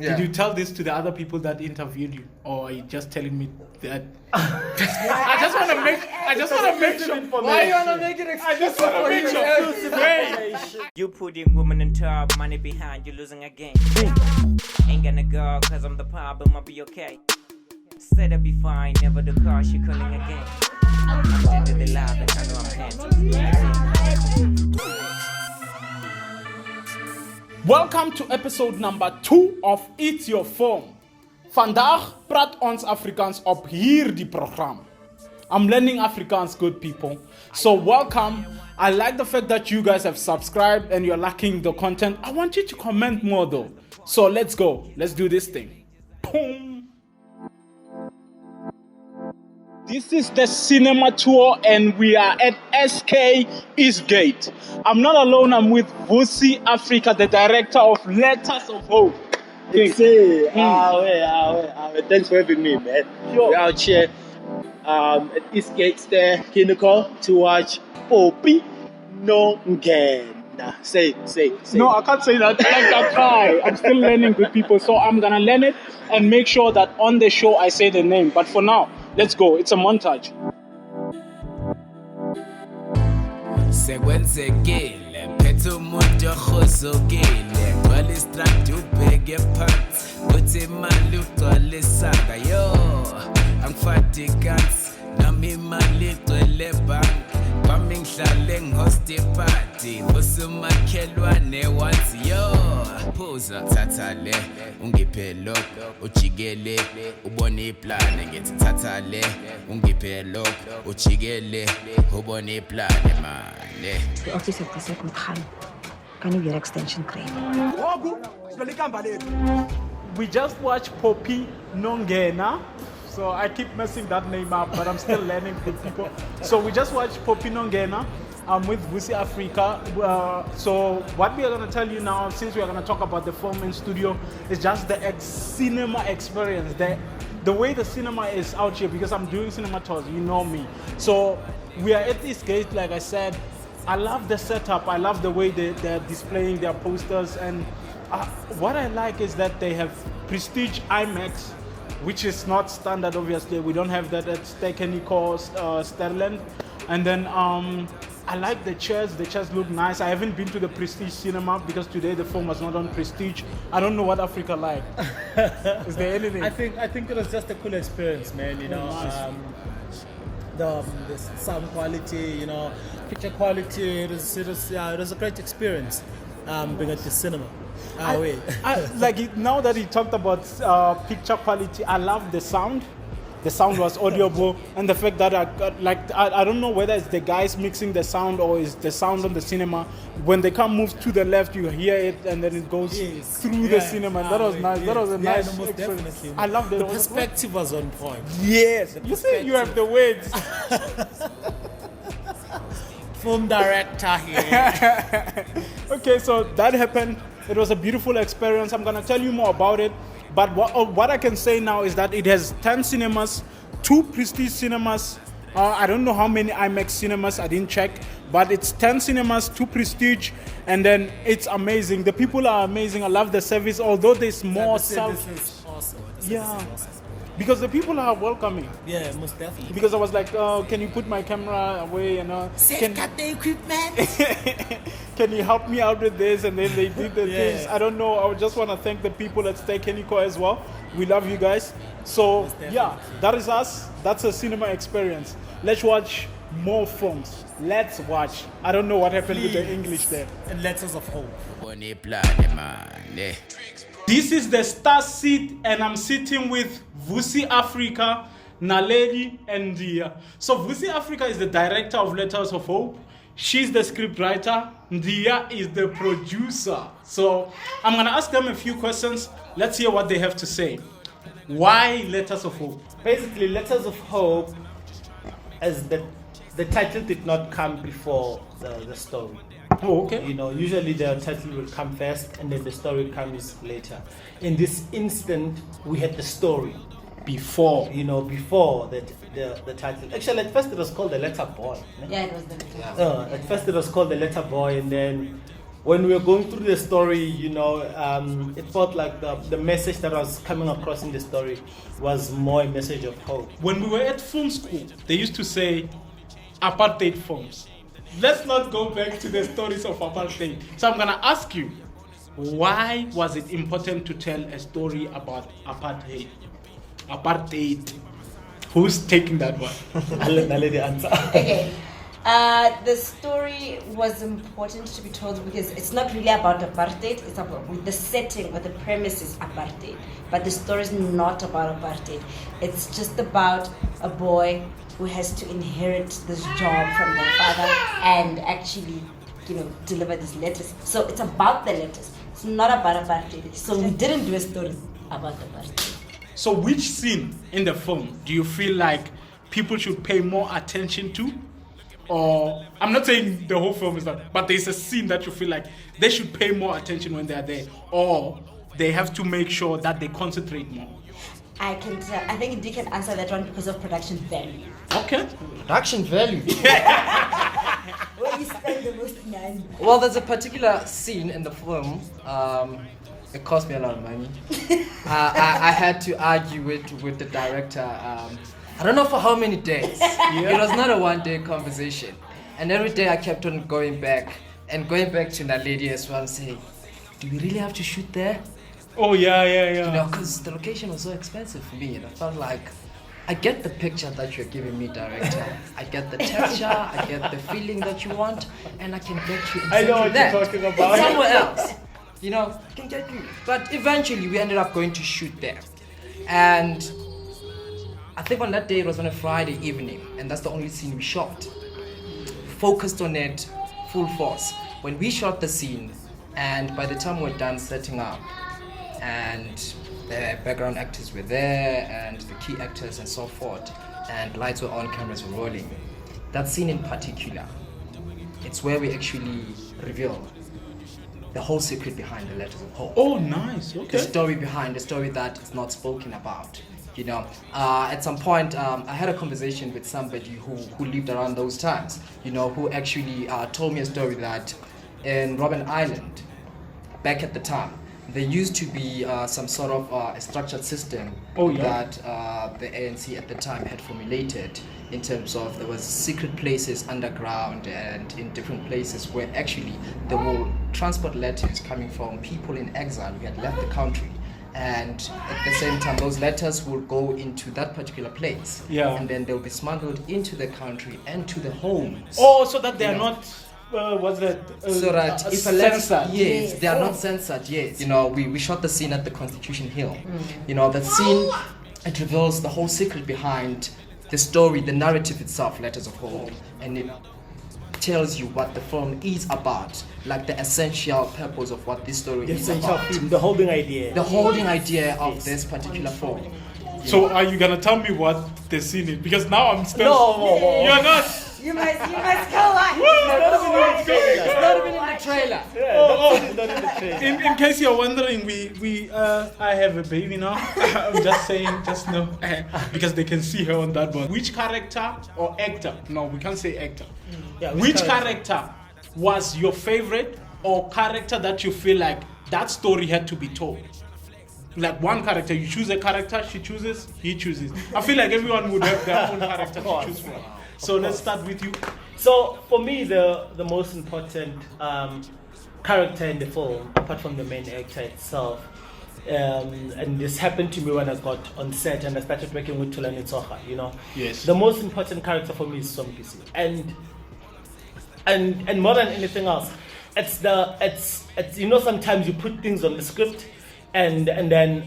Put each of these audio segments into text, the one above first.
Did you tell this to the other people that interviewed you, or are you just telling me that? I just want to make sure. Why you wanna make it exclusive? I just want to make sure. You putting women in top, money behind you losing a game. Ain't gonna go cause I'm the problem, I'll be okay. Said I'll be fine, never the car, she calling again. I'm sending the love and I know I'm handsome. Welcome to episode number 2 of It's Your Phone. Vandaag praat ons Afrikaans op hierdie program. I'm learning Afrikaans, good people. So welcome. I like the fact that you guys have subscribed and you're liking the content. I want you to comment more though. So let's go. Let's do this thing. Boom. This is the cinema tour and we are at SK Eastgate. I'm not alone, I'm with Vusi Africa, the director of Letters of Hope. Thanks for having me, man. Sure. We're out here at Eastgate there, clinical, to watch Poppie Nongena. Say. No, I can't say that. I try. I'm still learning with people, so I'm gonna learn it and make sure that on the show I say the name. But for now, let's go. It's a montage. Sekwenzekile phethe umuntu okhozokile gcwala istradi ubheke phansi uthi imali ugcwala isaka yo angifati kansi nami imali igcwele ebhanki kwami ngihlale ngihoste party usumakhelwane wansi yo phuza thatha le ungiphe lokho ujikele ubone iplane ngithi thatha le ungiphe lokho ujikele ubone iplane manje Die office het gesê ek moet gaan. Kan nie weer extension kry nie. We just watched Poppie Nongena. So I keep messing that name up, but I'm still learning with people. So we just watched Poppie Nongena. I'm with Vusi Africa. So what we are going to tell you now, since we are going to talk about the film in studio, is just the cinema experience. The way the cinema is out here, because I'm doing cinema tours, you know me. So we are at this gate, like I said. I love the setup. I love the way they're displaying their posters. And what I like is that they have prestige IMAX, which is not standard, obviously. We don't have that at Denigo, Sterland. And then I like the chairs. The chairs look nice. I haven't been to the Prestige cinema because today the film was not on Prestige. I don't know what Africa like. Is there anything? I think it was just a cool experience, man. You know, nice. The sound quality, you know, picture quality. It was a great experience being at the cinema. Now that he talked about picture quality, I love the sound. The sound was audible, and the fact that I don't know whether it's the guys mixing the sound or is the sound on the cinema. When they come move to the left, you hear it, and then it goes through the cinema. That was nice. That was a nice. Most definitely. I love the perspective was on point. Yes, you see, you have the words. Film director here. Okay, so that happened. It was a beautiful experience. I'm gonna tell you more about it. But what I can say now is that it has 10 cinemas, 2 Prestige cinemas. I don't know how many IMAX cinemas, I didn't check. But it's 10 cinemas, 2 Prestige, and then it's amazing. The people are amazing. I love the service, although there's more This is awesome. Yeah. Because the people are welcoming. Yeah, most definitely. Because I was like, can you put my camera away? And got the equipment. Can you help me out with this? And then they did the things. I don't know. I just want to thank the people at Denigo as well. We love you guys. So yeah, that is us. That's a cinema experience. Let's watch more films. Let's watch. I don't know what happened with the English there. And Letters of Hope. This is the Starseat, and I'm sitting with Vusi Africa, Naledi, and Ndiyzthemba. So Vusi Africa is the director of Letters of Hope. She's the scriptwriter. Ndiyzthemba is the producer. So I'm gonna ask them a few questions. Let's hear what they have to say. Why Letters of Hope? Basically, Letters of Hope, as the title did not come before the story. Oh, okay. You know, usually the title will come first and then the story comes later. In this instant, we had the story Before the title. Actually, at first it was called The Letter Boy. Yeah, it was the At first it was called The Letter Boy, and then when we were going through the story, it felt like the message that was coming across in the story was more a message of hope. When we were at film school, they used to say apartheid films. Let's not go back to the stories of apartheid. So I'm gonna ask you, why was it important to tell a story about apartheid? Apartheid. Who's taking that one? I'll let Naledi answer. Okay. The story was important to be told because it's not really about apartheid. It's about the setting or the premise is apartheid, but the story is not about apartheid. It's just about a boy who has to inherit this job from their father and actually, deliver these letters. So it's about the letters. It's not about apartheid. So we didn't do a story about apartheid. So which scene in the film do you feel like people should pay more attention to? Or, I'm not saying the whole film is that, but there's a scene that you feel like they should pay more attention when they're there, or they have to make sure that they concentrate more. I think you can answer that one because of production value. Okay. Production value. Where you spend the most money. Well, there's a particular scene in the film. It cost me a lot of money. I had to argue with the director. I don't know for how many days. It was not a one-day conversation. And every day I kept on going back to Naledi as well and saying, do we really have to shoot there? Oh, yeah. Because the location was so expensive for me. And I felt like, I get the picture that you're giving me, director. I get the texture, I get the feeling that you want, and I can get you exactly I know what that. you're talking about. Somewhere else. I can get you. But eventually we ended up going to shoot there. And I think on that day it was on a Friday evening, and that's the only scene we shot. Focused on it full force. When we shot the scene, and by the time we're done setting up, and the background actors were there, and the key actors and so forth, and lights were on, cameras were rolling, that scene in particular, it's where we actually reveal the whole secret behind the letters of hope. Oh, nice. Okay. The story behind the story that is not spoken about. At some point, I had a conversation with somebody who lived around those times, who actually told me a story that in Robben Island, back at the time, there used to be some sort of a structured system that the ANC at the time had formulated in terms of there was secret places underground and in different places where actually there were transport letters coming from people in exile who had left the country. And at the same time, those letters will go into that particular place. Yeah. And then they'll be smuggled into the country and to the homes. Oh, so that they are not, what's that? So that if a letter, censored. yes, they are not censored, yes. We shot the scene at the Constitution Hill. That scene, it reveals the whole secret behind the story, the narrative itself, Letters of Hope. And it tells you what the film is about, like the essential purpose of what this story is about. The holding idea. The holding idea of this particular film. So are you gonna tell me what the scene is? Because now I'm still. No. You're not. You must go on. It's not even in the trailer. Not in the trailer. In case you're wondering, I have a baby now. I'm just saying, just know, because they can see her on that one. Which character or actor? No, we can't say actor. Yeah, which character was your favorite, or character that you feel like that story had to be told? Like one character, you choose a character, she chooses, he chooses. I feel like everyone would have their own character to choose from. So let's start with you. So for me, the most important character in the film, apart from the main actor itself, and this happened to me when I got on set and I started working with Tulani Tsoga, Yes. The most important character for me is Gizzy. And more than anything else, it's sometimes you put things on the script and then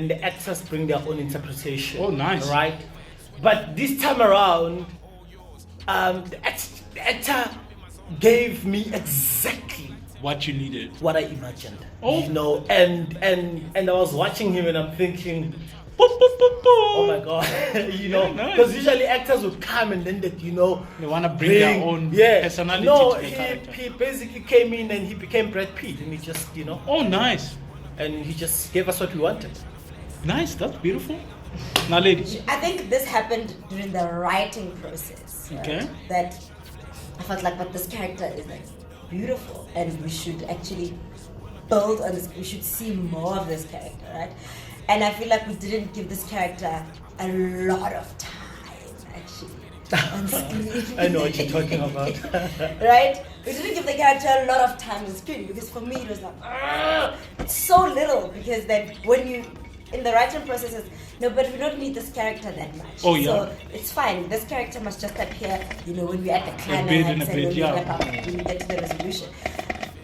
the actors bring their own interpretation. Oh, nice. Right? But this time around, the actor gave me exactly What you needed. what I imagined. Oh. And I was watching him and I'm thinking, oh my god, because usually actors would come and then They want to bring their own personality no, to the character. he basically came in and he became Brad Pitt and he just Oh, nice. and he just gave us what we wanted. Nice, that's beautiful. Now, ladies. I think this happened during the writing process. Okay. That I felt like, but this character is like beautiful, and we should actually build on this. We should see more of this character, right? And I feel like we didn't give this character a lot of time, actually, on screen. I know what you're talking about. Right? We didn't give the character a lot of time on screen because for me it was like, it's so little, because then when you, in the writing process, no, but we don't need this character that much. Oh, yeah. So it's fine. This character must just appear, when we're at the climax bit and when we wrap up, when we get to the resolution.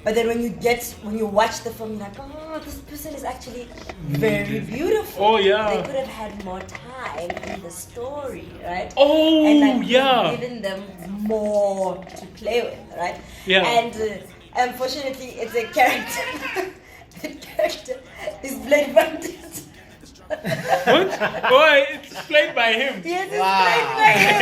But then when you watch the film, you're like, oh, this person is actually very beautiful. Oh, yeah. They could have had more time in the story, right? Oh, and yeah. given them more to play with, right? Yeah. And unfortunately, it's a character. The character is played by What? Oh, it's played by him. Yes, it's played by him.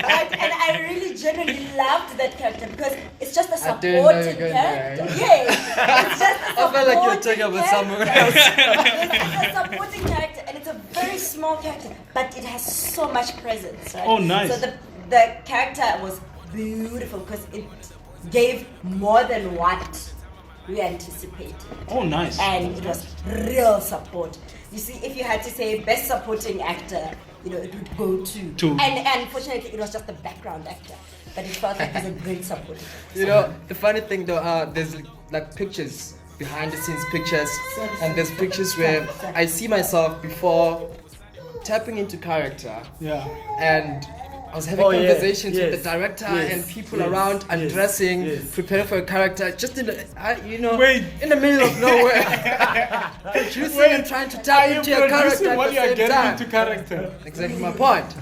Right? And I really genuinely loved that character because it's just a supporting character. Yeah, it's just a supporting I felt like you were talking about someone else. It's a supporting character, and it's a very small character, but it has so much presence. Right? Oh, nice. So the character was beautiful because it gave more than what we anticipated. Oh, nice. And it was real support. You see, if you had to say best supporting actor, it would go to. And unfortunately, it was just the background actor. But it felt like it was a great supporting actor. The funny thing though, there's like pictures, behind the scenes pictures, and there's pictures where I see myself before tapping into character. Yeah. And I was having conversations with the director and people around, undressing, preparing for a character, just in the, in the middle of nowhere. Producing and trying to tap into a character while at the you're same getting time. into character. Exactly my point.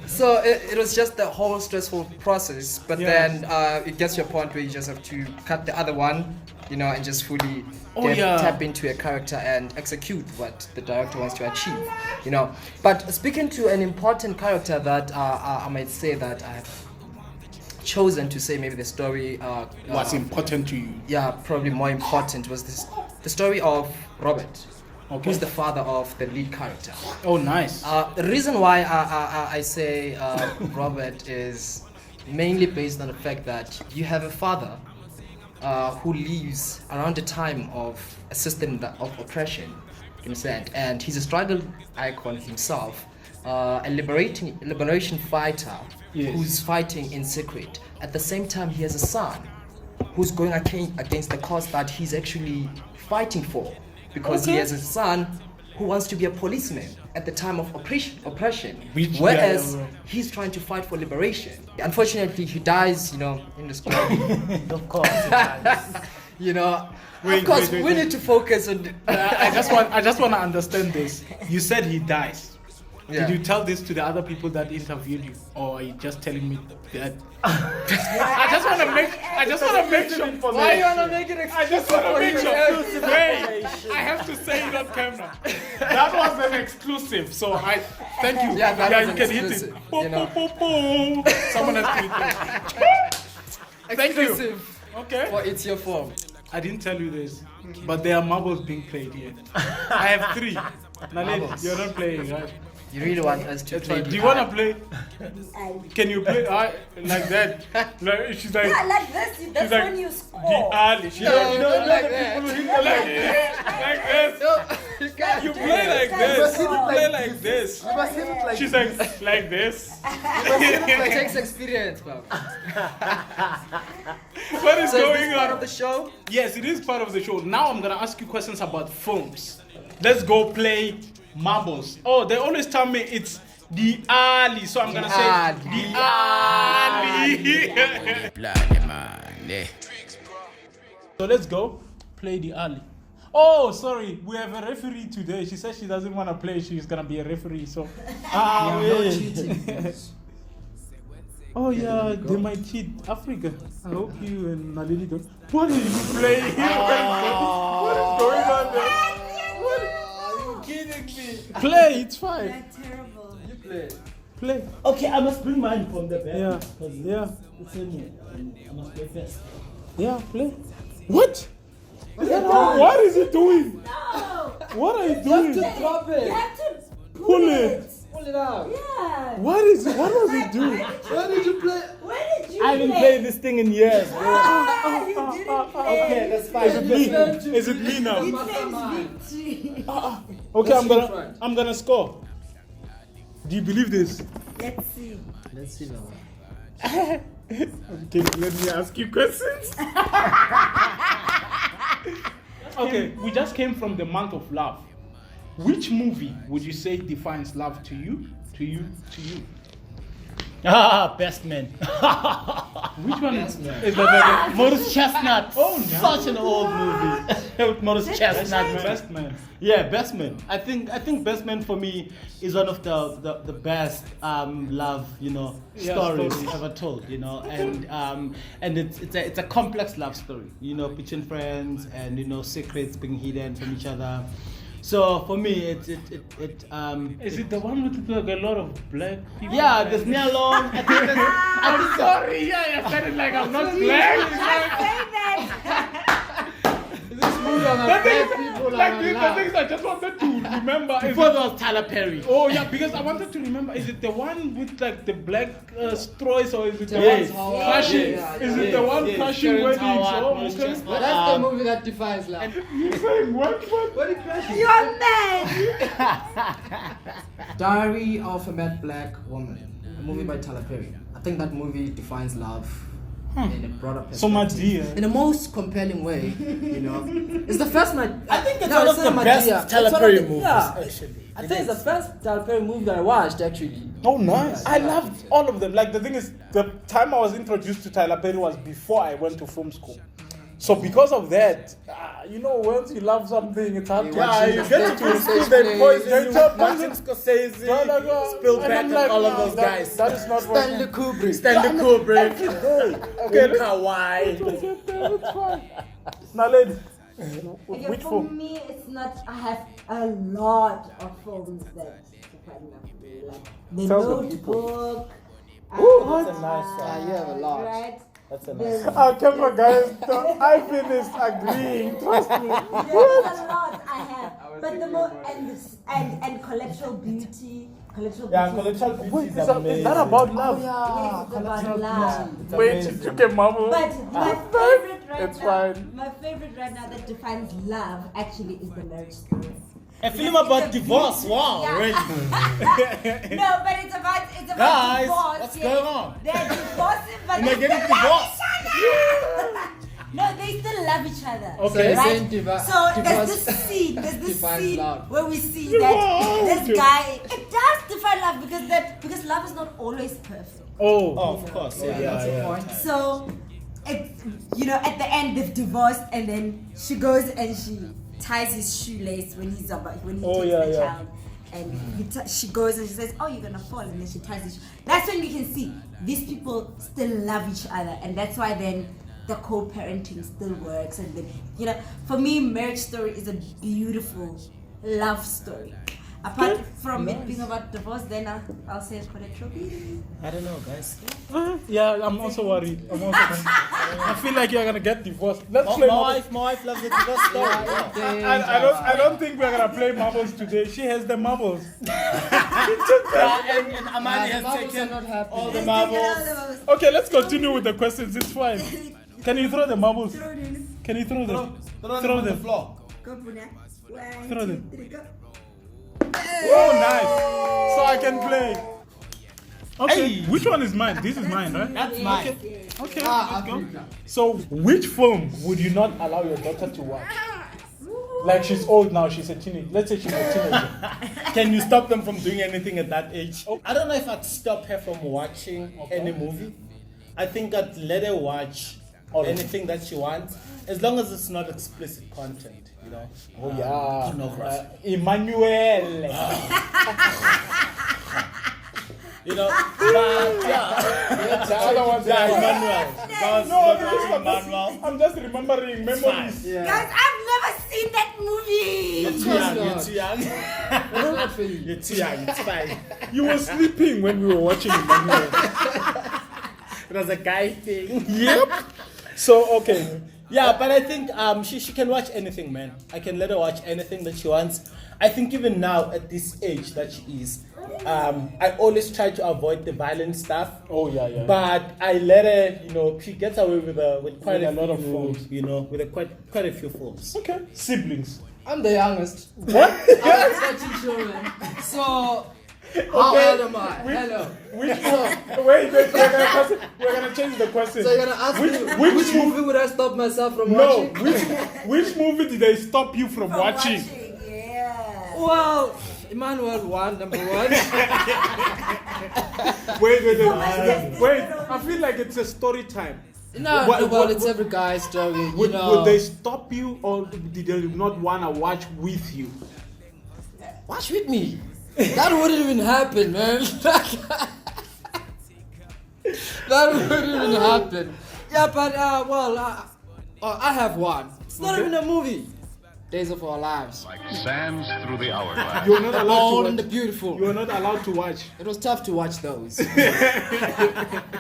So it was just the whole stressful process, but then it gets to a point where you just have to cut the other one, and just fully tap into a character and execute what the director wants to achieve, But speaking to an important character that I might say that I have chosen to say maybe the story What's important to you? Yeah, probably more important was the story of Robert. Okay. Who's the father of the lead character. Oh, nice. The reason why I say Robert is mainly based on the fact that you have a father who lives around the time of a system of oppression, you understand? And he's a struggle icon himself, a liberation fighter who's fighting in secret. At the same time, he has a son who's going against the cause that he's actually fighting for. Because he has a son who wants to be a policeman at the time of oppression, whereas he's trying to fight for liberation. Unfortunately, he dies, in the story. Of course, he dies. We need to focus on. I just want to understand this. You said he dies. Yeah. Did you tell this to the other people that interviewed you, or are you just telling me that? I just want to make sure. Why you wanna make it exclusive? I just want to make sure. Wait, I have to say it on camera. That was an exclusive, so I thank you. Yeah, that was you can exclusive, hit it. Someone has to hit it. Thank you. Okay. Well, it's your form. I didn't tell you this, but there are marbles being played here. I have 3. Naledi, you're not playing, right? You really want us to play? Do you want to play? Can you play like that? Like, she's like, like this. That's like, when you score. The alley. She's No, like that. Like this. No, you can't. You play like this. You play like this. You must hit it like She's like this. It takes experience, bro. What is So going is this on? part of the show? Yes, it is part of the show. Now I'm gonna ask you questions about films. Let's go play marbles. Oh, they always tell me it's the alley, so I'm gonna say the alley. So let's go play the alley. Oh, sorry, we have a referee today. She said she doesn't want to play. She's gonna be a referee. So, oh yeah, they might cheat. Africa. I hope you and Naledi don't. What are you playing? What is going on there? Kidding me. Play, it's fine. That's terrible. You play. Play. Okay, I must bring mine from the back. Yeah. Yeah. It's in here. I must play first. Yeah, play. What? What is he doing? No. What are you doing? You have to drop it. You have to Pull it. Pull it out. Yeah. What was he doing? Where did you play? Where did you I haven't played this thing in years, bro. Okay, that's fine. Is it me now? Okay, I'm gonna score. Do you believe this? Let's see. Let's see now. Okay, let me ask you questions. Okay, we just came from the month of love. Which movie would you say defines love to you? To you? Best Man. Which one is Morris Chestnut. Oh, no. Such an old movie. With Morris Chestnut, man. Best Man? Yeah, Best Man. I think Best Man for me is one of the best love, stories ever told, and it's a complex love story, between friends and secrets being hidden from each other. So for me, Is it the one with like a lot of black people? yeah, there's Nyalong. I'm sorry, yeah, I said it like I'm not black. This movie on The thing is, I just wanted to remember. Before there was Tyler Perry. Oh yeah, because I wanted to remember. Is it the one with like the black straws, or is it the Yes. one crashing? Is it the one crashing Terrence weddings? Howard, Oh, Morris okay. Chestnut. That's the movie that defines love. You're saying what? What it crashes? You're mad. Diary of a Mad Black Woman, a movie by Tyler Perry. I think that movie defines love in a broader perspective. So much dear. In the most compelling way, It's the first I think it's one of the best Tyler Perry movies, actually. I think it's the first Tyler Perry movie that I watched, actually. Oh, nice. I loved all of them. Like, the thing is, the time I was introduced to Tyler Perry was before I went to film school. So because of that, once you love something, it's hard to You get to school, they poison you. Martin Scorsese, Spielberg, and all of those guys. That is not Stanley Kubrick. Stanley Kubrick. Okay, Kawhi. It's fine. Naledi, Okay, which for film? me, it's not. I have a lot of films that define love for me, like The Tell the Notebook. That's a nice one. You have a lot. Right? That's a nice one. Our camera guys, I finished agreeing. Trust me. There's a lot I have, but the more and Collateral Beauty. Collateral Yeah, Beauty. Collateral Beauty is Is that about love? Yes, it's about love. Wait, you can mumble. But my favorite right It's now, fine. my favorite right now that defines love actually is The Marriage Story. A film about divorce. Wow, Yeah. really? No, but it's about Guys, divorce. what's yeah. going on? They're divorcing, but Am I they getting still love divorced? each other. No, they still love each other. Okay. Right? Saying So there's this scene, defines love. where we see that this guy. It does define love because love is not always perfect. Oh, Of course, yeah. So it's at the end they've divorced, and then she goes and she ties his shoelace when he takes the child, and she goes and she says, "Oh, you're gonna fall," and then she ties his. That's when you can see these people still love each other, and that's why then the co-parenting still works. And for me, Marriage Story is a beautiful love story. Apart from it being about divorce, then I'll say it's Collateral Beauty. I don't know, guys. yeah, I'm also worried. I feel like you're gonna get divorced. Let's My play wife loves the divorce story. I don't think we're gonna play marbles today. She has the marbles. And Amani has taken all the marbles. Okay, let's continue with the questions. It's fine. Can you throw the marbles? Can you throw them? Throw them on the floor. Throw them. Oh, nice. So I can play. Okay, Hey. which one is mine? This is mine, right? That's mine. Okay, let's go. So, which film would you not allow your daughter to watch? Like, she's old now, she's a teenager. Let's say she's a teenager. Can you stop them from doing anything at that age? I don't know if I'd stop her from watching any movie. I think I'd let her watch anything that she wants, as long as it's not explicit content, Oh, yeah. Pornography. Emmanuel. But yeah. The other one's Emmanuel. Emmanuel. I'm just remembering memories. Yeah. Guys, I've never seen that movie. You're too young. You're too young. It's fine. You were sleeping when we were watching Emmanuel. It was a guy thing. Yep. So, okay. Yeah, but I think she can watch anything, man. I can let her watch anything that she wants. I think even now, at this age that she is, I always try to avoid the violent stuff. Oh yeah. But I let her, she gets away with quite With a lot of few- films, with quite a few films. Okay. Siblings. I'm the youngest. What? I'm 13 children. So, how old am I? Hello. Which wait, we're gonna change the question. So you're gonna ask me which movie would I stop myself from No, watching? which movie did they stop you from watching? Yeah. Well, Emmanuel number one. Wait. I feel like it's a story time. It's every guy's story. Would they stop you, or did they not wanna watch with you? Watch with me. That wouldn't even happen, man. That wouldn't even happen. Yeah, but I have one. It's not even a movie. Days of Our Lives. Like sands through the hourglass. You're not allowed Bold to and the watch. Beautiful. You're not allowed to watch. It was tough to watch those.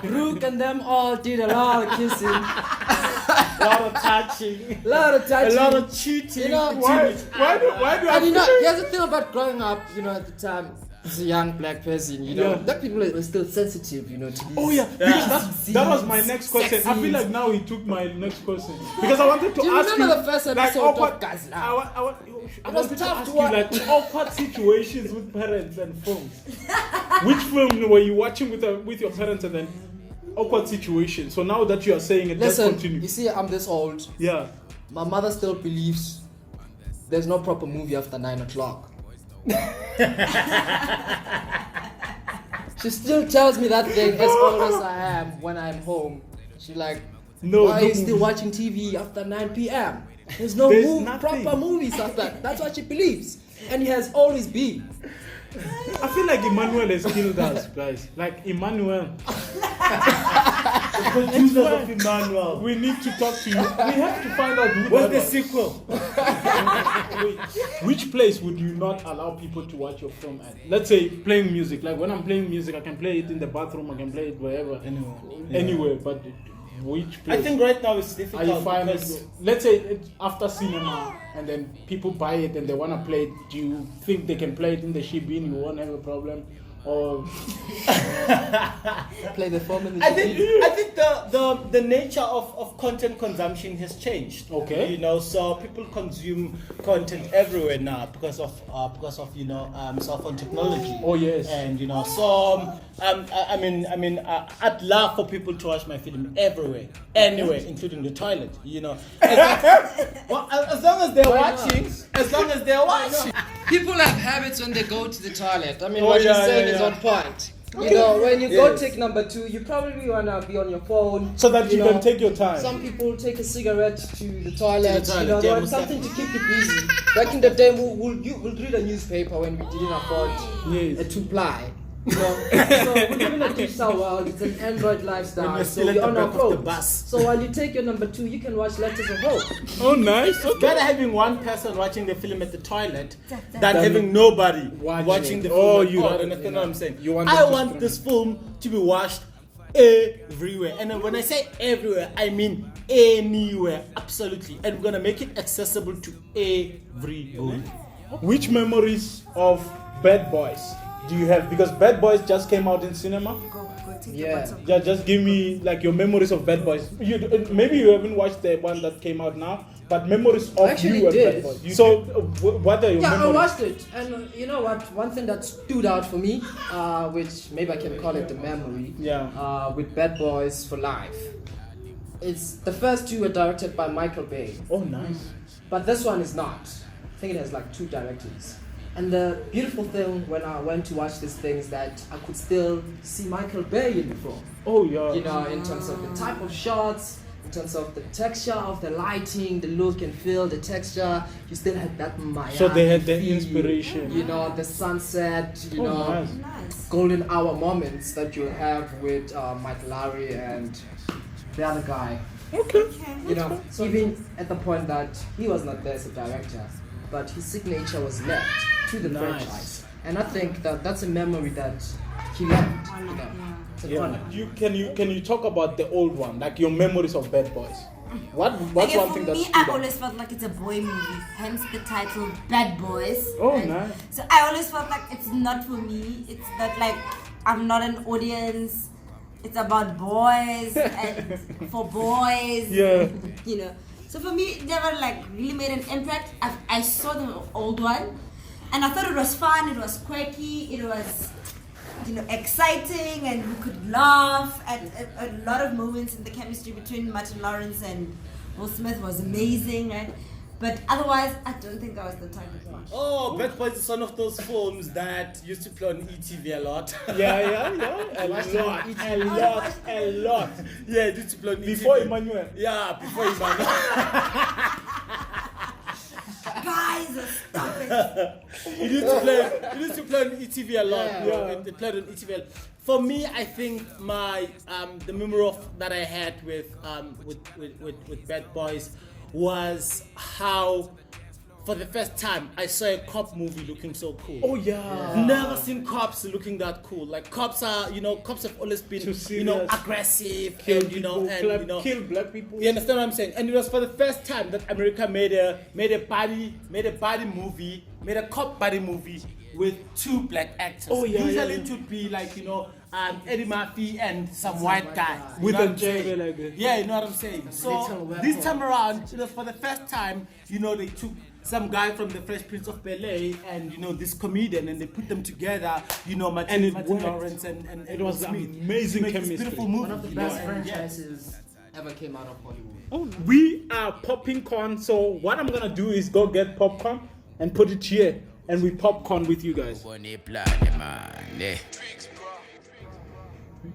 Rook and them all did a lot of kissing, A lot of touching, a lot of touching, a lot of cheating. Why do I And feel here's the thing about growing up, at the time, as a young black person, that people were still sensitive, to these. Oh yeah, because that was my next question. I feel like now he took my next question because I wanted to Do you ask remember you the first like episode awkward. of Guys I Now? wanted to tough ask to you watch. like awkward situations with parents and films. Which film were you watching with your parents and then awkward situation? So now that you are saying it, Listen, let's continue. you see, I'm this old. Yeah. My mother still believes there's no proper movie after 9 o'clock. She still tells me that thing as old as I am when I'm home. She's like, why are you still watching TV after 9 p.m.? There's nothing. proper movies after that. That's what she believes. And it has always been. I feel like Emmanuel has killed us, guys. Like Emmanuel. Producers of Emmanuel. We need to talk to you. We have to find out who What's that the was. sequel? Wait, which place would you not allow people to watch your film at? Let's say playing music. Like when I'm playing music, I can play it in the bathroom, I can play it wherever. Anywhere. But which place? I think right now it's Are difficult you fine because with, let's say it's after cinema and then people buy it and they want to play it. Do you think they can play it in the shebeen? You won't have a problem? Or Play the film in the I TV. think the nature of content consumption has changed. Okay. So people consume content everywhere now because of cell phone technology. Oh yes. And I'd love for people to watch my film everywhere, anywhere, including the toilet. As long as they're watching, as long as they're watching. People have habits when they go to the toilet. I mean, Oh, what you're yeah, saying yeah, is yeah. on point. When you go Yes. take number 2, you probably wanna be on your phone. So that you can take your time. Some people take a cigarette to the toilet. To the toilet, They yeah, want most something to keep you busy. Back in the day, we'll read a newspaper when we didn't afford Yes. a 2-ply. So we live in a digital world. It's an Android lifestyle. you're So still we're at on the our back of the phones. bus. So while you take your number 2, you can watch Letters of Hope. Oh nice. It's better having one person watching the film at the toilet than having nobody watching the film. Oh, at you all. don't- Understand what I'm saying? you want I them to want stream. this film to be watched everywhere. And then when I say everywhere, I mean anywhere. Absolutely. And we're gonna make it accessible to everybody. Which memories of Bad Boys do you have? Because Bad Boys just came out in cinema. Yeah. Just give me like your memories of Bad Boys. Maybe you haven't watched the one that came out now, but memories of Actually you and did. Bad Boys. So what are your Yeah, I memories? watched it, and you know what? One thing that stood out for me, which maybe I can call it the memory, with Bad Boys for Life. It's the first 2 were directed by Michael Bay, Oh nice. but this one is not. I think it has like 2 directors. And the beautiful thing when I went to watch this thing is that I could still see Michael Bay in the film. Oh yeah. In terms of the type of shots, in terms of the texture of the lighting, the look and feel, the texture, you still had that Miami. So they had the feel, inspiration. the sunset, Nice. golden hour moments that you have with Mike Lowry and the other guy. Okay. Even at the point that he was not there as a director, but his signature was left to the franchise. And I think that that's a memory that he left. It's an honor. Can you talk about the old one, like your memories of Bad Boys? What's Okay, one for thing that me, stood I out? always felt like it's a boy movie, hence the title Bad Boys. Oh, And nice. So I always felt like it's not for me. It's not like I'm not an audience. It's about boys and for boys. Yeah. You know. So for me, it never like really made an impact. I saw the old one, and I thought it was fun. It was quirky. It was, exciting, and we could laugh. And a lot of moments in the chemistry between Martin Lawrence and Will Smith was amazing, right? But otherwise, I don't think I was the target one. Oh, Bad Boys is one of those films that used to play on ETV a lot. Yeah. A lot. Yeah, it used to play on Before ETV. Emmanuel. Yeah, before Emmanuel. Guys, stop it. It used to play on ETV a lot. It played on ETV. For me, I think my the memory that I had with Bad Boys was how, for the first time, I saw a cop movie looking so cool. Oh yeah. Never seen cops looking that cool. Like cops are, cops have always been, Too serious. aggressive, Kill and people, kill black people. you understand what I'm saying? And it was for the first time that America made a cop buddy movie with two black actors. Oh, yeah, Usually yeah. it would be like, Eddie Murphy and some white guy. You With know a what I'm saying? jewel like this. Yeah, you know what I'm saying? So this time around, it was for the first time, they took some guy from the Fresh Prince of Bel-Air and, this comedian, and they put them together, Martin worked. Lawrence and It was Will Smith. amazing To make this chemistry. beautiful movie. One of the you best know, and yeah. franchises ever came out of Hollywood. We are popping corn, so what I'm gonna do is go get popcorn and put it here, and we popcorn with you guys.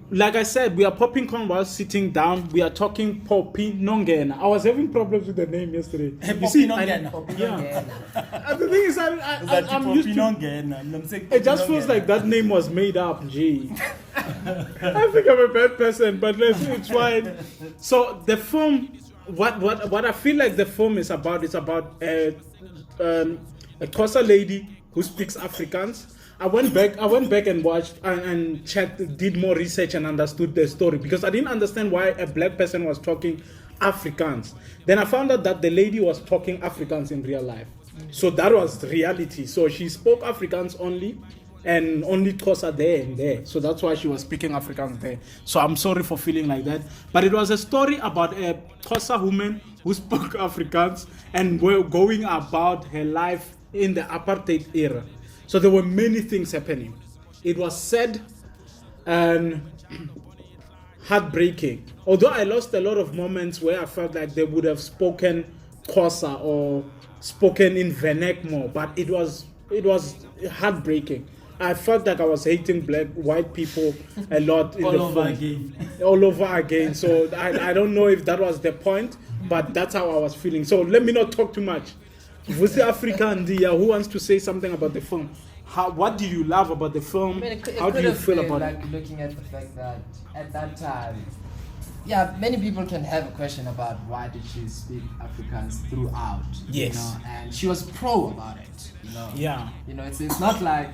Like I said, we are popping corn while sitting down. We are talking Poppie Nongena. I was having problems with the name yesterday. Poppie Nongena. Yeah. And the thing is, I'm used to. It just feels like that name was made up, G. I think I'm a bad person, but it's fine. So the film, what I feel like the film is about a Xhosa lady who speaks Afrikaans. I went back and watched and did more research and understood the story, because I didn't understand why a black person was talking Afrikaans. Then I found out that the lady was talking Afrikaans in real life. So that was reality. So she spoke Afrikaans only, and only Xhosa there and there. So that's why she was speaking Afrikaans there. So I'm sorry for feeling like that. But it was a story about a Xhosa woman who spoke Afrikaans and were going about her life in the apartheid era. So there were many things happening. It was sad and heartbreaking. Although I lost a lot of moments where I felt like they would have spoken Xhosa or spoken in Vernac more, but it was heartbreaking. I felt like I was hating white people a lot in All the over film. again. All over again. So I don't know if that was the point, but that's how I was feeling. So let me not talk too much. Vusi Africa Ndia, who wants to say something about the film? What do you love about the film? How do you feel about it? Like looking at the fact that at that time, many people can have a question about why did she speak Afrikaans throughout. Yes. And she was pro about it. Yeah. It's not like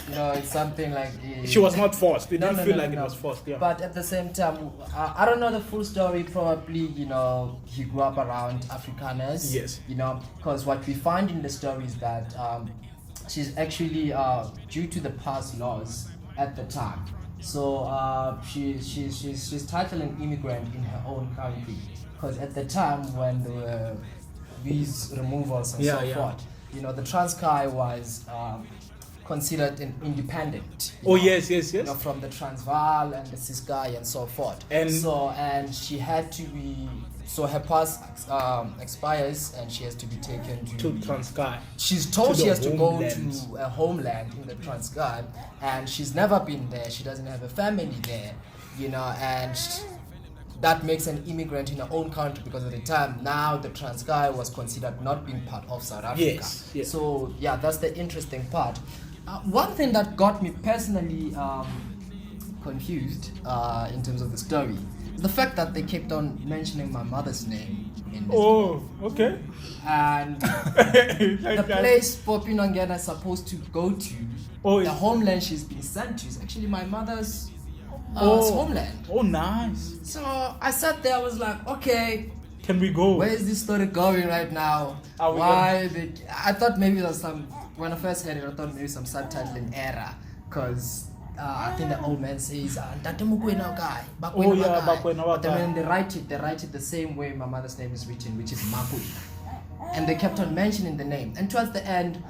it's something like She was not forced. It didn't feel like it was forced. Yeah. But at the same time, I don't know the full story. Probably, he grew up around Afrikaners. Yes. Because what we find in the story is that she's actually due to the past laws at the time. So she's titled an immigrant in her own country. Because at the time when there were these removals and forth, the Transkei was considered an independent. Yes. From the Transvaal and the Ciskei and so forth. And she had to be. So her pass expires and she has to be taken to Transkei. She's told To she the has to go homeland. to a homeland in the Transkei, and she's never been there. She doesn't have a family there, and that makes an immigrant in her own country, because at the time now the Transkei was considered not being part of South Africa. Yes. So that's the interesting part. One thing that got me personally confused in terms of the story, the fact that they kept on mentioning my mother's name in this okay. and the place Poppie Nongena is supposed to go to, the homeland she's been sent to, is actually my mother's homeland. Oh, nice. So I sat there, I was like, okay, Can we go? Where is this story going right now? I thought maybe there was some. When I first heard it, I thought maybe some subtitling error, because I think the old man says, "Ntate Mokoena guy." But then they write it the same way my mother's name is written, which is Makoena. And they kept on mentioning the name. And towards the end,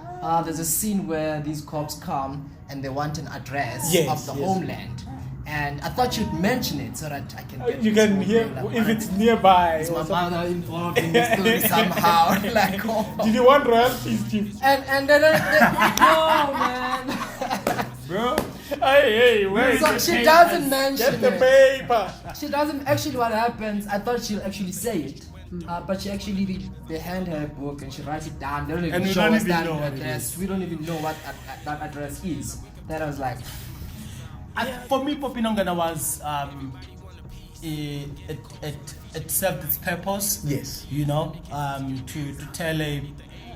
there's a scene where these cops come and they want an address of the homeland. And I thought you'd mention it so that I can get you can hear if it's nearby. Is my mother involved in the story somehow? Like, did you want royalties, Chief? And then no, man. Bro. Hey, wait. So she doesn't mention it. Get the paper. She doesn't actually. What happens? I thought she'll actually say it. But she actually, they hand her a book and she writes it down. They don't even show us that address. We don't even know what that address is. Then I was like, for me, Poppie Nongena was it served its purpose. Yes. You know, to tell a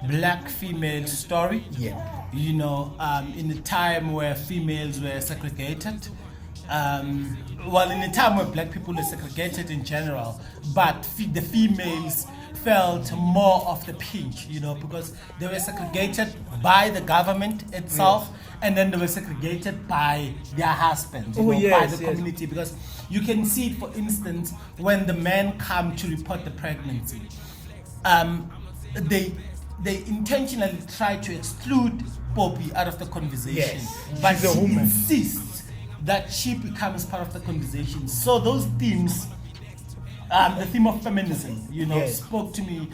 black female story. Yeah. You know, in a time where females were segregated. Well, in a time where black people were segregated in general, but the females felt more of the pinch, you know, because they were segregated by the government itself, and then they were segregated by their husbands, by the community. Because you can see it, for instance, when the men come to report the pregnancy, they intentionally try to exclude Poppie out of the conversation, but she insists that she becomes part of the conversation. So those themes, the theme of feminism, you know, spoke to me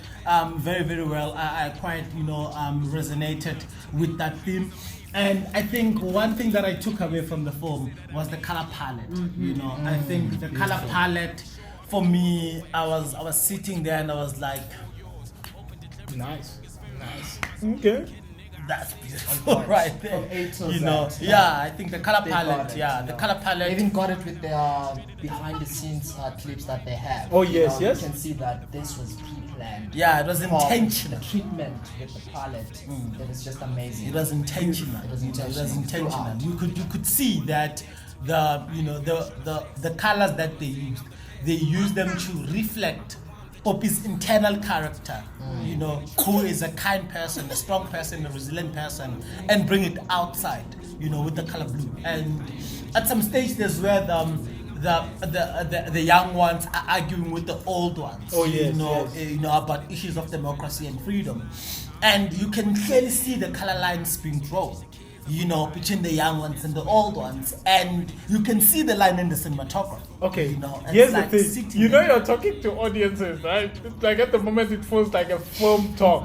very, very well. I quite, you know, resonated with that theme. And I think one thing that I took away from the film was the color palette. You know, I think the color palette, for me, I was sitting there and I was like, nice. Okay. That's beautiful right there. You know, I think the color palette, the color palette. They even got it with the behind the scenes clips that they have. Oh, yes. You can see that this was pre-planned. Yeah, it was intentional. The treatment with the palette, it was just amazing. It was intentional. You could see that the colors that they used them to reflect Poppie's internal character, you know, who is a kind person, a strong person, a resilient person, and bring it outside, you know, with the color blue. And at some stage, there's where the young ones are arguing with the old ones, you know, about issues of democracy and freedom, and you can clearly see the color lines being drawn, you know, between the young ones and the old ones, and you can see the line in the cinematography. Okay, you know, here's the thing. You know, you're talking to audiences, right? It's like at the moment it feels like a film talk.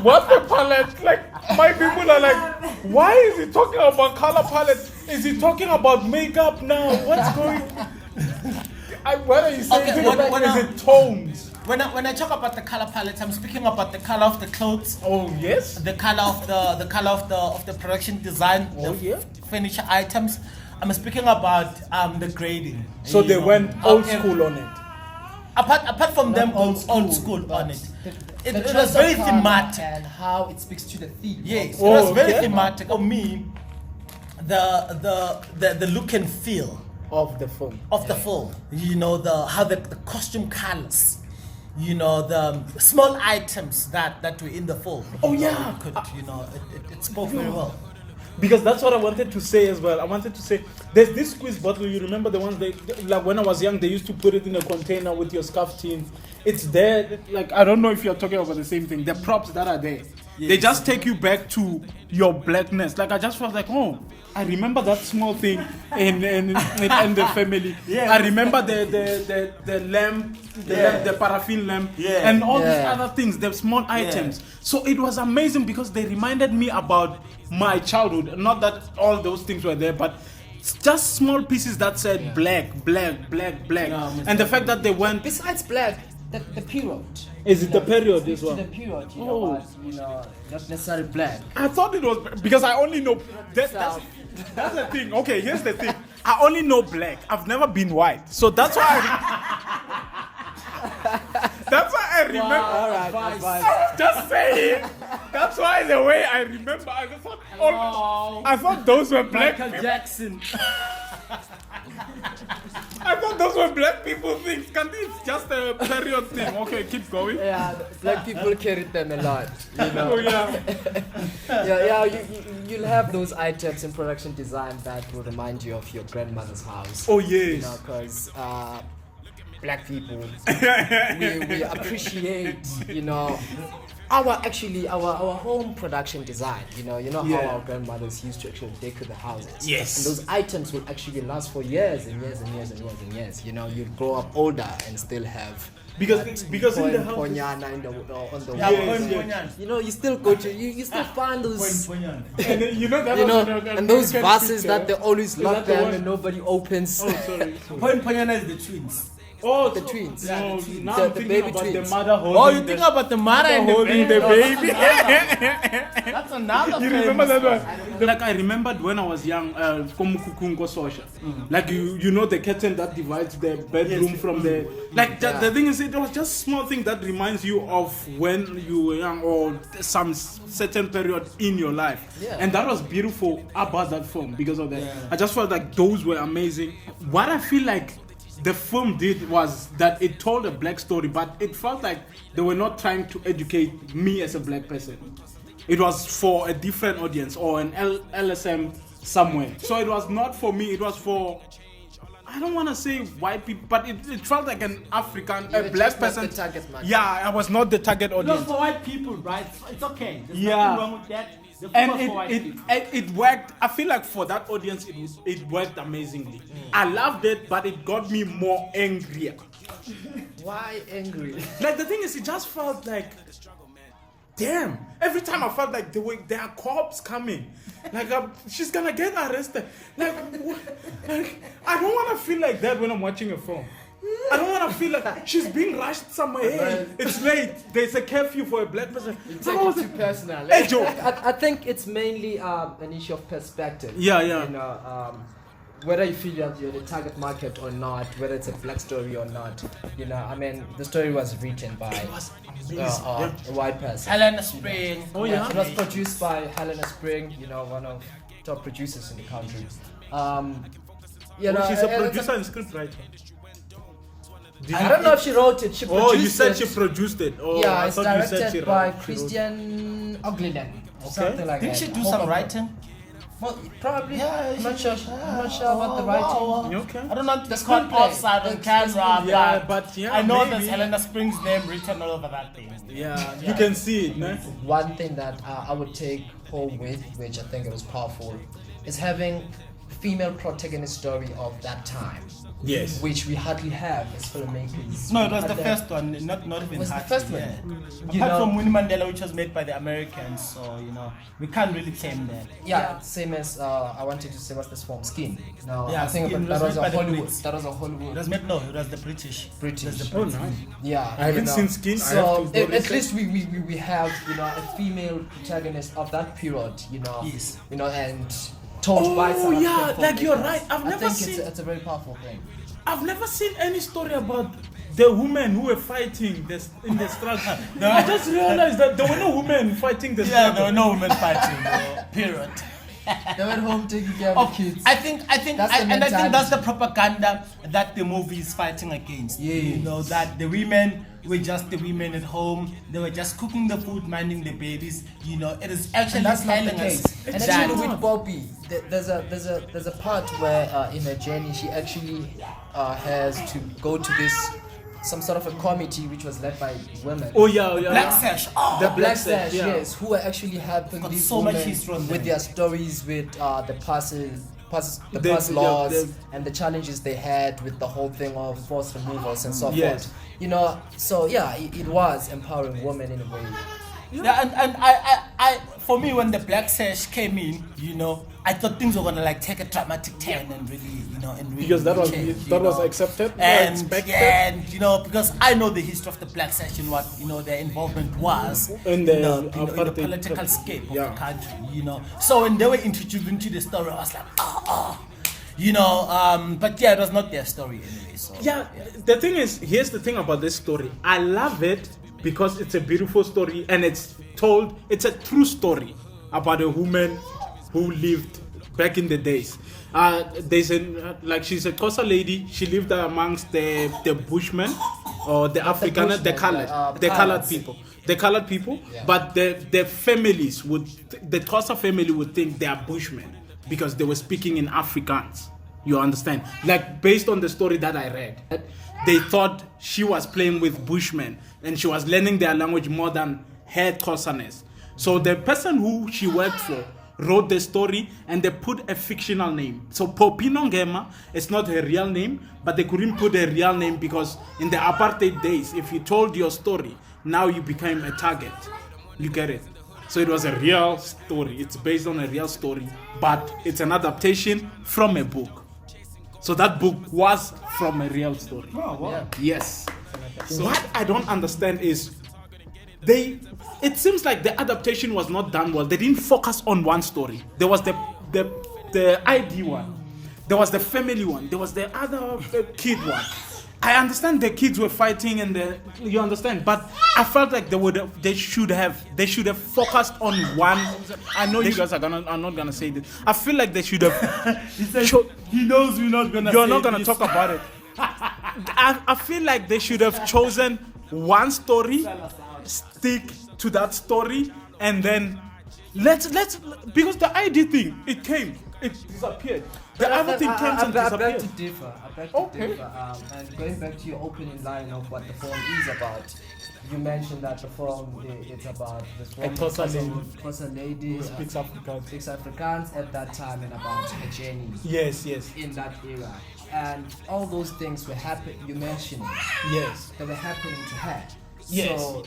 What's the palette? Like, my people are like, why is he talking about color palette? Is he talking about makeup now? What's going? What are you saying? Is it tones? When I talk about the color palette, I'm speaking about the color of the clothes. Oh yes. The color of the production design. Furniture items. I'm speaking about the grading. So they went old school on it. Apart from them old school on it. It was very thematic. And how it speaks to the theme. Yes, it was very thematic. For me, the look and feel of the film. You know, how the costume colors. You know, the small items that were in the film. Oh yeah. It spoke very well. Because that's what I wanted to say as well. I wanted to say, there's this squeeze bottle. You remember the ones like when I was young, they used to put it in a container with your scarf tin. It's there. Like, I don't know if you're talking about the same thing. The props that are there, they just take you back to your blackness. Like, I just felt like, oh, I remember that small thing in the family. I remember the lamp, the paraffin lamp, and all these other things, the small items. So it was amazing because they reminded me about my childhood. Not that all those things were there, but just small pieces that said black. And the fact that they went... Besides black, the period. Is it the period as well? The period, you know, not necessarily black. I thought it was... Because I only know... That's the thing. Okay, here's the thing. I only know black. I've never been white. So that's why I remember. All right. I was just saying. That's why the way I remember, I thought those were black. Michael Jackson. I thought those were black people things. It's just a period thing. Okay, keep going. Yeah, black people carried them a lot. You know? Oh yeah. You'll have those items in production design that will remind you of your grandmother's house. Oh yes. You know, because black people, we appreciate, you know, our home production design. You know how our grandmothers used to actually decor the houses. Yes. And those items will actually last for years and years and years and years and years. You know, you grow up older and still have. Because in the house, on the walls, you know, you still go to you still find those, and you know that and those vases that they always lock them and nobody opens. Oh, sorry. Ponyana is the twins. Oh, the twins. No, the now I'm the thinking baby about twins. the mother holding. Oh, you think about the mother and holding the baby? That's another. You remember that one? Like I remembered when I was young, Komukukungo Sosha. Like you know the curtain that divides the bedroom from the. Like the thing is, it was just small thing that reminds you of when you were young or some certain period in your life. Yeah. And that was beautiful about that film because of that. I just felt like those were amazing. What I feel like the film did was that it told a black story, but it felt like they were not trying to educate me as a black person. It was for a different audience or an LSM somewhere. So it was not for me, it was for, I don't want to say white people, but it felt like an African, a black person. The target market. Yeah, I was not the target audience. Not for white people, right? It's okay. There's Yeah. nothing wrong with that. And it worked. I feel like for that audience, it worked amazingly. I loved it, but it got me more angrier. Why angry? Like the thing is, it just felt like, damn. Every time I felt like there are cops coming. Like she's gonna get arrested. Like I don't want to feel like that when I'm watching a film. I don't want to feel like she's being rushed somewhere. Hey, it's late. There's a curfew for a black person. Take it too personal. Hey, Joe. I think it's mainly an issue of perspective. Yeah. You know, whether you feel that you're the target market or not, whether it's a black story or not. You know, I mean, the story was written by a white person. Helena Spring. Oh yeah. It was produced by Helena Spring. You know, one of the top producers in the country. You know, she's a producer and scriptwriter. I don't know if she wrote it. She produced Oh, you said it. she produced it. Oh, Yeah, I it's thought you said directed she by wrote. Christian Oglinen or something like Didn't that. she do some writing? Well, probably. Yeah, I'm not sure about the writing. Okay. I don't know. The The caught screenplay. offside on camera. Yeah, but yeah, I know maybe. there's Helena Spring's name written all over that thing. Yeah, you can see it, man. One thing that I would take home with, which I think it was powerful, is having female protagonist story of that time. Yes. Which we hardly have as filmmakers. No, it was the Hardly first one, not even Was the hardly, first one? Yeah. Apart from Winnie Mandela, which was made by the Americans, so you know we can't really claim that. Yeah, same as I wanted to say what's this film, Skin. No, Yeah, I think Skin that was was a made by the Hollywood. Brits. That was a Hollywood. It was made it was the British. British. Oh, nice. Yeah, I haven't you know. seen Skin. I So have to go at least we have, you know, a female protagonist of that period, you know. Yes. You know, and told by Oh, some yeah, African like you're filmmakers. right. I've I never think seen- it's a very powerful thing. I've never seen any story about the women who were fighting in the struggle. I just realized that there were no women fighting the struggle. Yeah, there were no women fighting. Period. They went home taking care of the kids. I think That's the I think mentality. that's the propaganda that the movie is fighting against. Yes. You know, that the women were just the women at home. They were just cooking the food, minding the babies. You know, it is actually And that's not the telling us case. And that actually with Poppie, there's a part where in her journey she actually has to go to this some sort of a committee which was led by women. Oh yeah. Black Sash. Oh, The Black Sash, Sash, yeah. yes, who are actually helping Got these so much women history on with them. their stories, with the past The- laws the- and the challenges they had with the whole thing of forced removals and so Yes. forth. You know, so yeah, it was empowering women in a way. Yeah, and I for me when the Black Sash came in, you know, I thought things were gonna like take a dramatic turn and really, you know, and really Because that was change, that you was know. accepted. And expected. yeah, and you know, because I know the history of the Black Sash and what you know their involvement was In the in the apartheid- political scape of yeah. the country, you know. So when they were introduced into the story, I was like, you know, but yeah, it was not their story anyway. So Yeah, the thing is, here's the thing about this story. I love it because it's a beautiful story and it's a true story about a woman who lived back in the days. There's she's a Xhosa lady. She lived amongst the Bushmen or the Afrikaner, the colored people. The colored people, but the families the Xhosa family would think they are Bushmen because they were speaking in Afrikaans. You understand? Like based on the story that I read, they thought she was playing with Bushmen and she was learning their language more than her Xhosaness. So the person who she worked for wrote the story and they put a fictional name. So Poppie Nongema is not her real name, but they couldn't put a real name because in the apartheid days, if you told your story, now you became a target. You get it? So it was a real story. It's based on a real story, but it's an adaptation from a book. So that book was from a real story. Oh, wow. Yes. So what I don't understand is it seems like the adaptation was not done well. They didn't focus on one story. There was the ID one. There was the family one. There was the other kid one. I understand the kids were fighting and you understand, but I felt like they should have focused on one. I know you guys are not gonna say this. I feel like they should have. He knows we're not gonna. You're not gonna talk about it. I feel like they should have chosen one story, stick to that story, and then let's because the ID thing it disappeared. The other thing came and disappeared. I beg to differ. And going back to your opening line of what the film is about, you mentioned that the film it's about this woman, Xhosa lady who speaks Afrikaans at that time and about her journey. Yes. In that era, and all those things were happening. You mentioned. Yes. They were happening to her. Yes. So,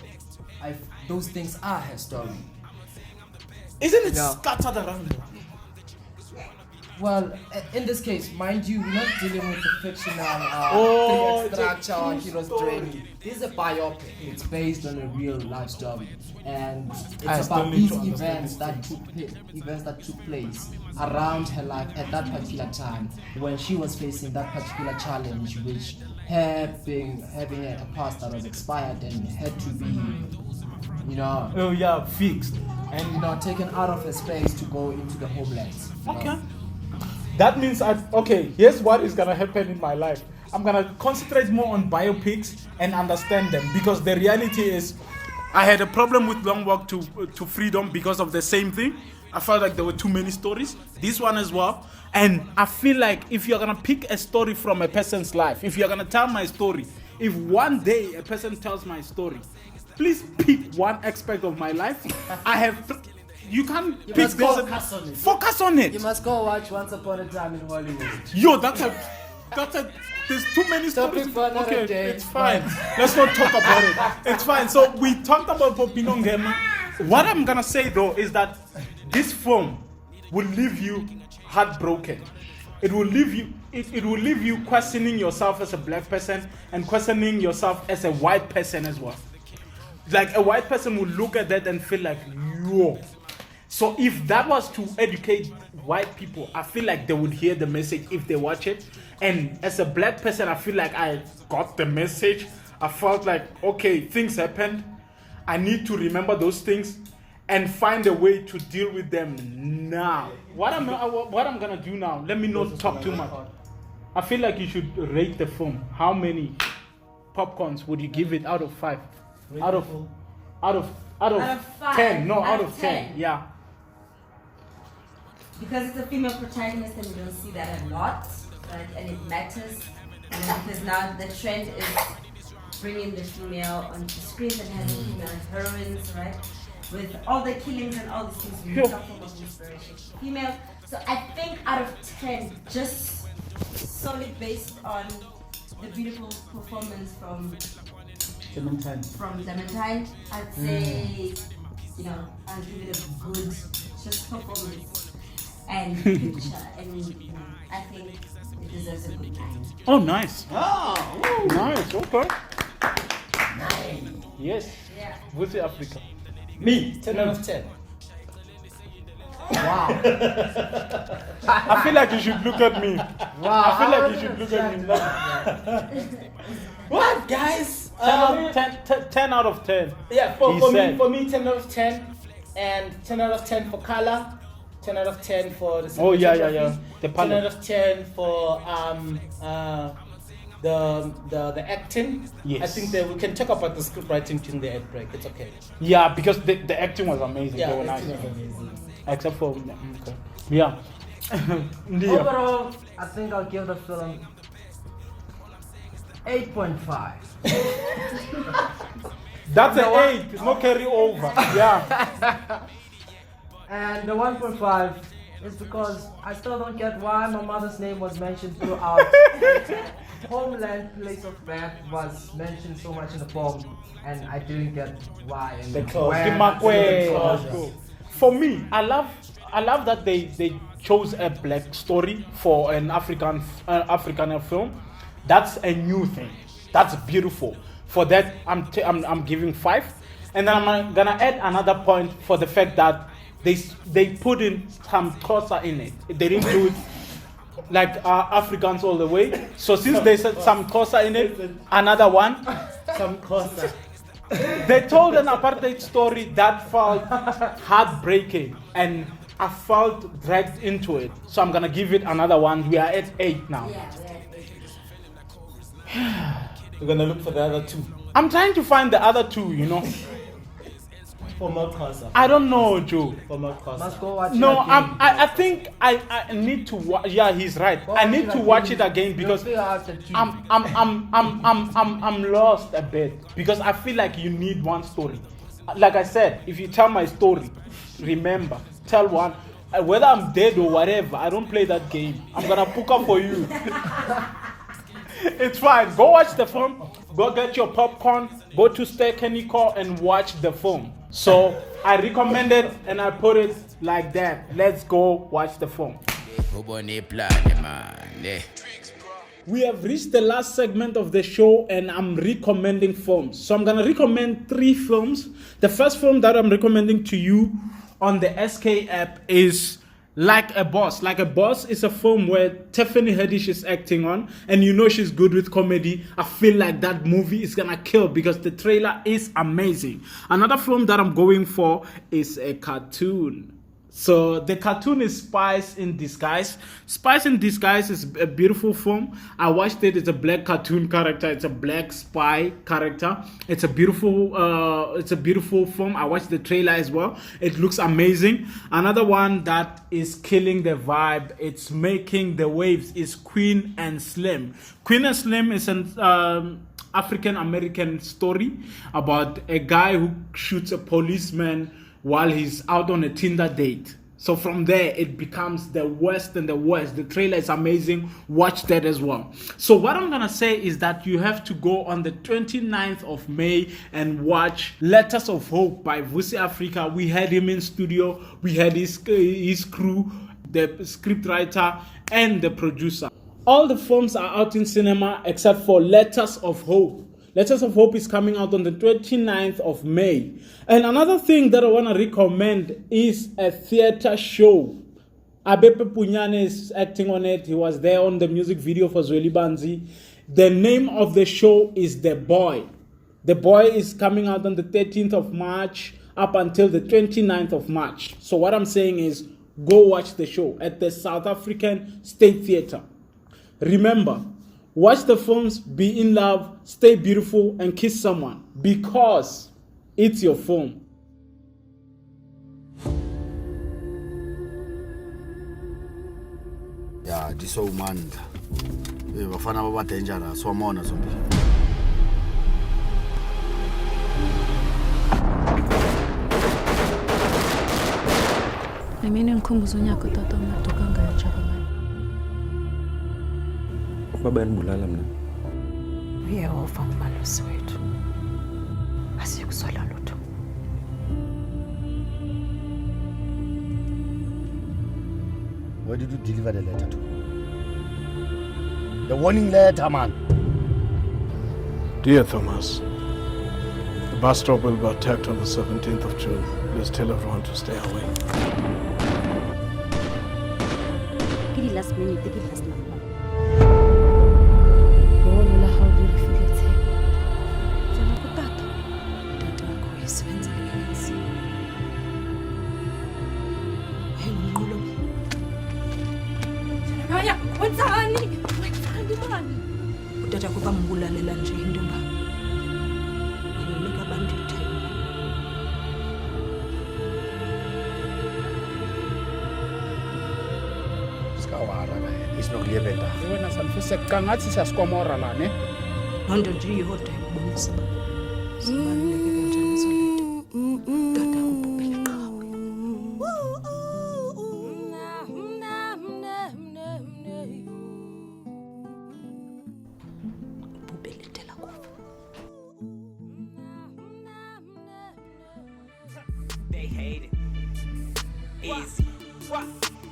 those things are her story. Isn't it scattered around? Well, in this case, mind you, we're not dealing with the fictional structure or hero's journey. This is a biopic. It's based on a real life story, and it's about these events that took place around her life at that particular time when she was facing that particular challenge, which having a past that was expired and had to be, fixed and taken out of her space to go into the homeland. Okay. That means here's what is gonna happen in my life. I'm gonna concentrate more on biopics and understand them, because the reality is I had a problem with Long Walk to Freedom because of the same thing. I felt like there were too many stories. This one as well. And I feel like if you're gonna pick a story from a person's life, if you're gonna tell my story, if one day a person tells my story, please pick one aspect of my life. You can't pick this. Focus on it. You must go watch Once Upon a Time in Hollywood. Yo, there's too many stories. Okay, it's fine. Let's not talk about it. It's fine. So we talked about Poppie Nongema. What I'm gonna say though is that this film will leave you heartbroken. It will leave you questioning yourself as a black person and questioning yourself as a white person as well. Like a white person will look at that and feel like, yo. So if that was to educate white people, I feel like they would hear the message if they watch it. And as a black person, I feel like I got the message. I felt like, okay, things happened. I need to remember those things and find a way to deal with them now. What I'm gonna do now, let me not talk too much. I feel like you should rate the film. How many popcorns would you give it out of 5? Out of 10. No, out of 10. Yeah. Because it's a female protagonist and we don't see that a lot, right? And it matters. And because now the trend is bringing the female onto screens and having female heroines, right? With all the killings and all these things, we need some form of inspiration. Female. So I think out of 10, just solely based on the beautiful performance from Clementine, I'd say, I'll give it a good just performance and picture, and I think it deserves a good 9. Oh, nice. Oh, nice. Okay. 9. Yes. Yeah. Vusi Africa. Me, 10 out of 10. Wow. I feel like you should look at me. Wow. I feel like you should look at me. What, guys? 10 out of 10. Yeah, for me, 10 out of 10, and 10 out of 10 for color, 10 out of 10 for the Oh, yeah. cinematography, The 10 pilot. out of 10 for the acting. Yes. I think that we can talk about the script writing during the ad break. It's okay. Yeah, because the acting was amazing. Yeah, They were acting nice. was amazing. Except for okay. Yeah. Ndio. Overall, I think I'll give the film 8.5. That's an 8. It's no carry over. Yeah. And the 1.5 is because I still don't get why my mother's name was mentioned throughout. Homeland, place of birth, was mentioned so much in the film, and I didn't get why. And The clause. where- The Makwe. the clause. For me, I love that they chose a black story for an African film. That's a new thing. That's beautiful. For that, I'm giving 5, and then I'm gonna add another point for the fact that they put in some Xhosa in it. They didn't do it like Africans all the way. So since they said some Xhosa in it, another one. Some Xhosa. They told an apartheid story that felt heartbreaking, and I felt dragged into it. So I'm gonna give it another one. We are at 8 now. We're gonna look for the other 2. I'm trying to find the other 2, For more Xhosa. I don't know, Joe. For more Xhosa. Must go watch No, it again. I think I need to watch. Yeah, he's right. Go I need to watch it again. again because You'll figure out the truth. I'm lost a bit because I feel like you need one story. Like I said, if you tell my story, remember, tell one. Whether I'm dead or whatever, I don't play that game. I'm gonna book up for you. It's fine. Go watch the film. Go get your popcorn. Go to Denigo and watch the film. So I recommend it and I put it like that. Let's go watch the film. We have reached the last segment of the show and I'm recommending films. So I'm going to recommend 3 films. The first film that I'm recommending to you on the SK app is Like a Boss. Like a Boss is a film where Tiffany Haddish is acting on, and she's good with comedy. I feel like that movie is gonna kill because the trailer is amazing. Another film that I'm going for is a cartoon. So the cartoon is Spies in Disguise. Spies in Disguise is a beautiful film. I watched it. It's a black cartoon character. It's a black spy character. It's a beautiful film. I watched the trailer as well. It looks amazing. Another one that is killing the vibe, it's making the waves, is Queen and Slim. Queen and Slim is an African American story about a guy who shoots a policeman while he's out on a Tinder date. So from there, it becomes the worst and the worst. The trailer is amazing. Watch that as well. So what I'm going to say is that you have to go on the 29th of May and watch Letters of Hope by Vusi Africa. We had him in studio. We had his crew, the scriptwriter, and the producer. All the films are out in cinema except for Letters of Hope. Letters of Hope is coming out on the 29th of May. And another thing that I want to recommend is a theater show. Abepe Punyane is acting on it. He was there on the music video for Zweli Banzi. The name of the show is The Boii. The Boii is coming out on the 13th of March up until the 29th of March. So what I'm saying is go watch the show at the South African State Theatre. Remember, watch the films, be in love, stay beautiful, and kiss someone because it's your film. Yeah, this old man. Bafana baba dangerous. Wamona zombie. Mina ngikhumbuza unyaka utata umaduka ngayajabula. Baba yanibulala mna. Uyehova umalusi wethu. Asikusola lutho. Where did you deliver the letter to? The warning letter, man. Dear Thomas, the bus stop will be attacked on the 17th of June. Please tell everyone to stay away. Kiri last minute, kiri last minute. Hey, Maya, wenzani? Wenzani mani? Utata kuba mbulalela nje intomba. Ngileka bandithe. Skawara la. Isinokuliyebenda. Wena sanifuse kangathi siyasikomora la ne. Nonto nje iyoda ikubonisa ba. Sibaluleke kanjani isolete. Tata kubhubhele qawe. Bhubhele tela kufa. They hate it. Easy.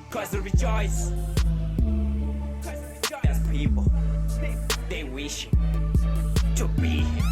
Cause they rejoice. There's people. They wish to be here.